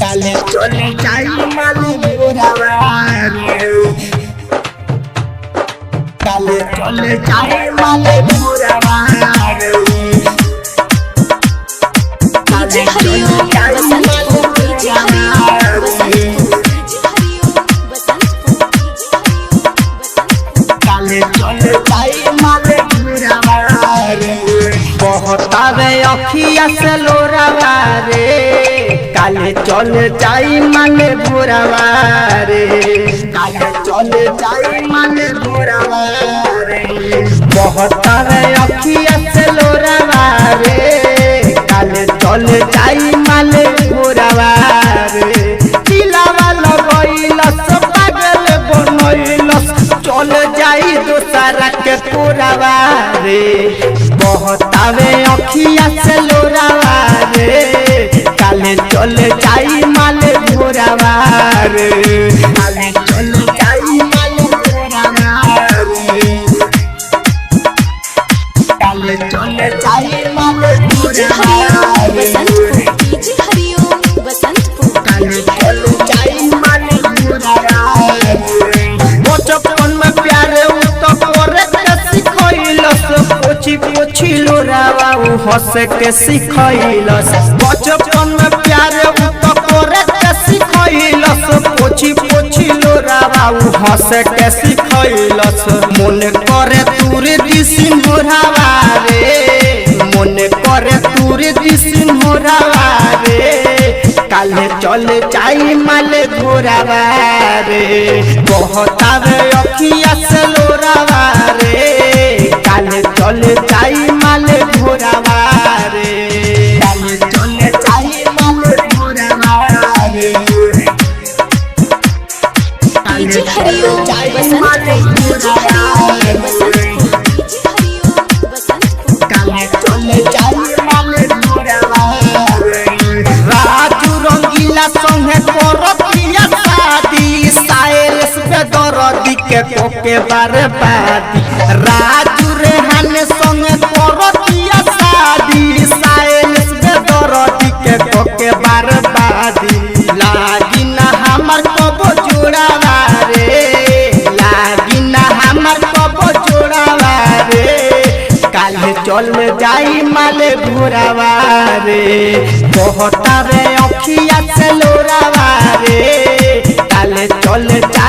काले चले जाई माले मोरावारे काले चले जाई माले मोरावारे काले चले जाई माले मोरावारे काले चले जाई माले मोरावारे बहुत आवे अखिया से लोरावारे काले चले जाई माले मोरावारे काले चले जाई माले मोरावारे बहुत आवे अखिया से लोरावारे काले चले जाई माले मोरावारे दिलावा लगइलस पागल बनइलस चले जाई दोसरा के पुरावारे बहुत आवे अखिया से लोरावारे काले चले जाई माले मोरावारे काले चले जाई माले मोरावारे काले चले जाई माले मोरावारे काले चले जाई माले मोरावारे बचपन में प्यारे तो करे के सिखइलस पोछी पोछी लोरावा हंस के सिखइलस बचपन में प्यारे तो करे के सिखइलस पोछी पोछी लोरावा हंस के सिखइलस मन करे तूर दिसिन मोरावा रे मन करे तूर दिसिन मोरावा रे काले चले जाई माले घोरावा रे बहुत आवे अखिया से लोरावा रे काले चले जाई माले घोरावा रे काले चले जाई माले घोरावा रे काले चले जाई माले घोरावा रे काले चले जाई माले घोरावा रे राजू रंगीला संगे करतिया शादी साइलेंस पे दरदी के कोके बर्बादी राजू रेहान संगे करतिया शादी साइलेंस पे दरदी के कोके बर्बादी लागी ना हमर कबो जोड़ावा रे लागी ना हमर कबो जोड़ावा रे काले चल जाई माले घोरावा रे बहुत रे अखिया से लोरावा रे काले चल जाई